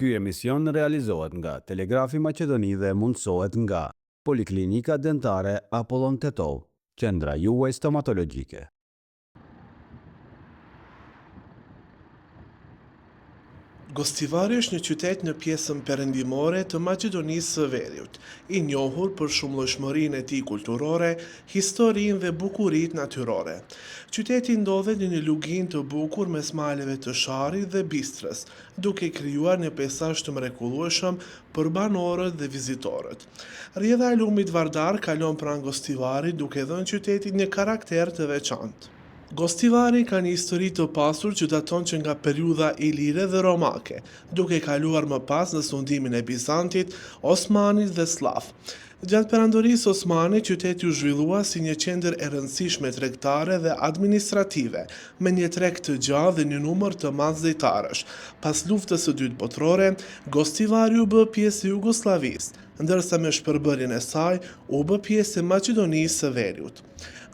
Ky emision realizohet nga Telegrafi Maqedoni dhe mundësohet nga Poliklinika Dentare Apollon Tetov, qendra juaj stomatologjike. Gostivari është një qytet në pjesën perëndimore të Maqedonisë së Veriut, i njohur për shumëllojshmërinë e tij kulturore, historinë dhe bukurinë natyrore. Qyteti ndodhet në një luginë të bukur mes maleve të Sharit dhe Bistrës, duke krijuar një peizazh të mrekullueshëm për banorët dhe vizitorët. Rrjedha e lumit Vardar kalon pranë Gostivarit, duke dhënë qytetit një karakter të veçantë. Gostivari ka një histori të pasur që daton që nga periudha ilire dhe romake, duke kaluar më pas në sundimin e Bizantit, Osmanit dhe Slav. Gjatë perandorisë osmane, qyteti u zhvillua si një qendër e rëndësishme tregtare dhe administrative, me një treg të gjallë dhe një numër të madh zejtarësh. Pas luftës së dytë botërore, Gostivari u bë pjesë e Jugosllavisë, ndërsa me shpërbërjen e saj u bë pjesë e Maqedonisë së Veriut.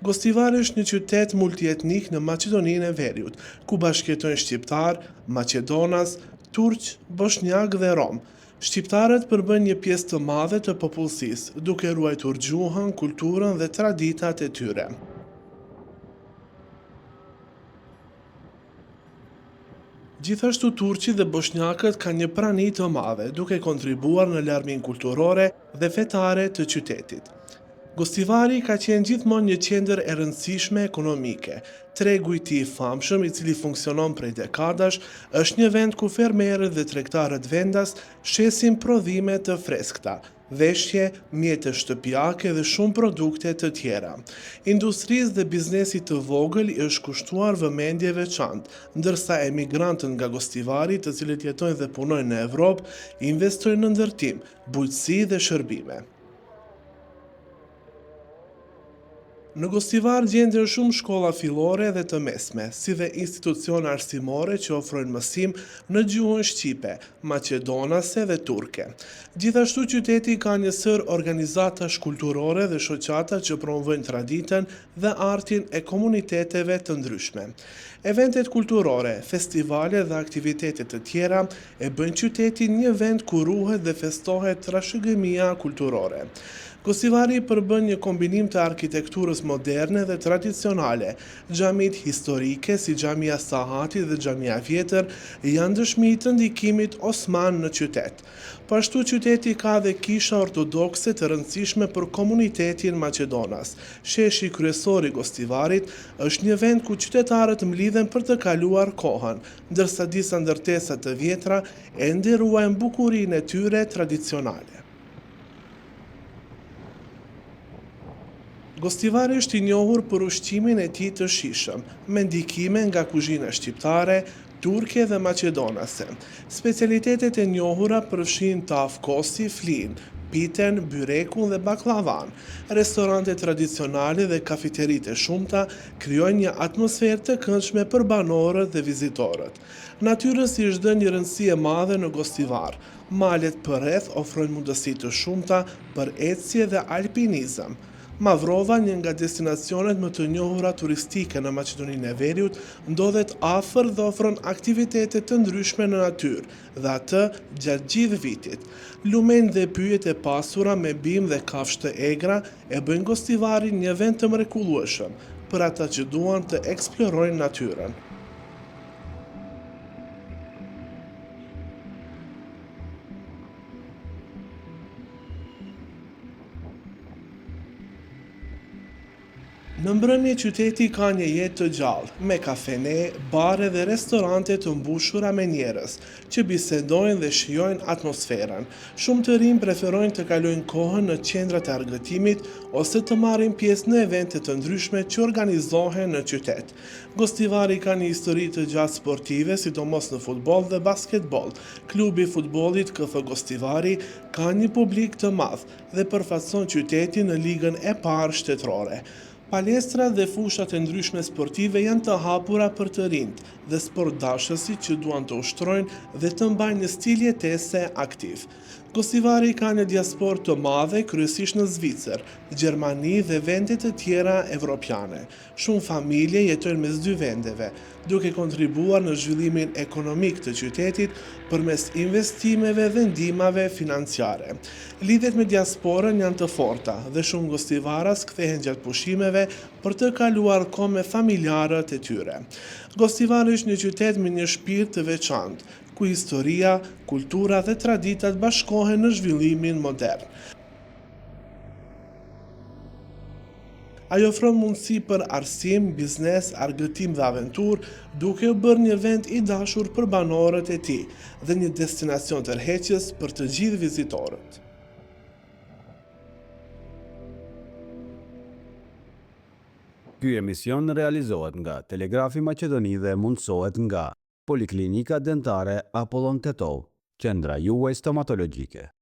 Gostivari është një qytet multietnik në Maqedoninë e Veriut, ku bashkëjetojnë shqiptar, maqedonas, turq, bosnjak dhe rom. Shqiptarët përbën një pjesë të madhe të popullsisë, duke ruajtur gjuhën, kulturën dhe traditat e tyre. Gjithashtu turqit dhe bosnjakët kanë një prani të madhe, duke kontribuar në larminë kulturore dhe fetare të qytetit. Gostivari ka qenë gjithmonë një qendër e rëndësishme ekonomike. Tregu i tij i famshëm, i cili funksionon prej dekadash, është një vend ku fermerët dhe tregtarët vendas shesin prodhime të freskëta, veshje, mjete shtëpiake dhe shumë produkte të tjera. Industrisë dhe biznesit të vogël i është kushtuar vëmendje veçantë, ndërsa emigrantët nga Gostivari, të cilët jetojnë dhe punojnë në Evropë, investojnë në ndërtim, bujqësi dhe shërbime. Në Gostivar gjenden shumë shkolla fillore dhe të mesme, si dhe institucione arsimore që ofrojnë mësim në gjuhën shqipe, maqedonase dhe turke. Gjithashtu qyteti ka një sër organizatash kulturore dhe shoqata që promovojnë traditën dhe artin e komuniteteve të ndryshme. Eventet kulturore, festivale dhe aktivitetet të tjera e bëjnë qytetin një vend ku ruhet dhe festohet trashëgimia kulturore. Gostivari përbën një kombinim të arkitekturës moderne dhe tradicionale. Xhamit historike si Xhamia Sahatit dhe Xhamia Vjetër janë dëshmi të ndikimit osman në qytet. Pashtu qyteti ka dhe kisha ortodokse të rëndësishme për komunitetin maqedonas. Sheshi kryesor i Gostivarit është një vend ku qytetarët mlidhen për të kaluar kohën, ndërsa disa ndërtesa të vjetra ende ruajnë bukurinë e tyre tradicionale. Gostivari është i njohur për ushqimin e tij të shijshëm, me ndikime nga kuzhina shqiptare, turke dhe maqedonase. Specialitetet e njohura përfshijnë tafkosi, flin, piten, byrekun dhe baklavan. Restorante tradicionale dhe kafeteritë e shumta krijojnë një atmosferë të këndshme për banorët dhe vizitorët. Natyrës i është dhënë një rëndësi e madhe në Gostivar. Malet përreth ofrojnë mundësi të shumta për ecje dhe alpinizëm. Mavrova, një nga destinacionet më të njohura turistike në Maqedoninë e Veriut, ndodhet afër dhe ofron aktivitete të ndryshme në natyrë, dhe atë gjatë gjithë vitit. Lumen dhe pyjet e pasura me bim dhe kafshë të egra e bëjnë Gostivarin një vend të mrekullueshëm për ata që duan të eksplorojnë natyrën. Në mbrëmje qyteti ka një jetë të gjallë, me kafene, bare dhe restorante të mbushura me njerëz, që bisedojnë dhe shijojnë atmosferën. Shumë të rinj preferojnë të kalojnë kohën në qendrat e argëtimit ose të marrin pjesë në evente të ndryshme që organizohen në qytet. Gostivari ka një histori të gjatë sportive, sidomos në futboll dhe basketboll. Klubi i futbollit KF Gostivari ka një publik të madh dhe përfaqëson qytetin në ligën e parë shtetërore. Palestrat dhe fushat e ndryshme sportive janë të hapura për të rinjt dhe sportdashësit që duan të ushtrojnë dhe të mbajnë një stil jetese aktiv. Gostivari ka një diasporë të madhe kryesisht në Zvicër, Gjermani dhe vende të tjera evropiane. Shumë familje jetojnë mes dy vendeve, duke kontribuar në zhvillimin ekonomik të qytetit përmes investimeve dhe ndihmave financiare. Lidhjet me diasporën janë të forta dhe shumë gostivaras kthehen gjatë pushimeve për të kaluar kohë me familjarët e tyre. Gostivari është një qytet me një shpirt të veçantë, ku historia, kultura dhe traditat bashkohen në zhvillimin modern. Ai ofron mundësi për arsim, biznes, argëtim dhe aventurë, duke u bërë një vend i dashur për banorët e tij dhe një destinacion tërheqës për të gjithë vizitorët. Ky emision realizohet nga Telegrafi Maqedoni dhe mundësohet nga Poliklinika Dentare Apollon Tetov, qendra juaj stomatologjike.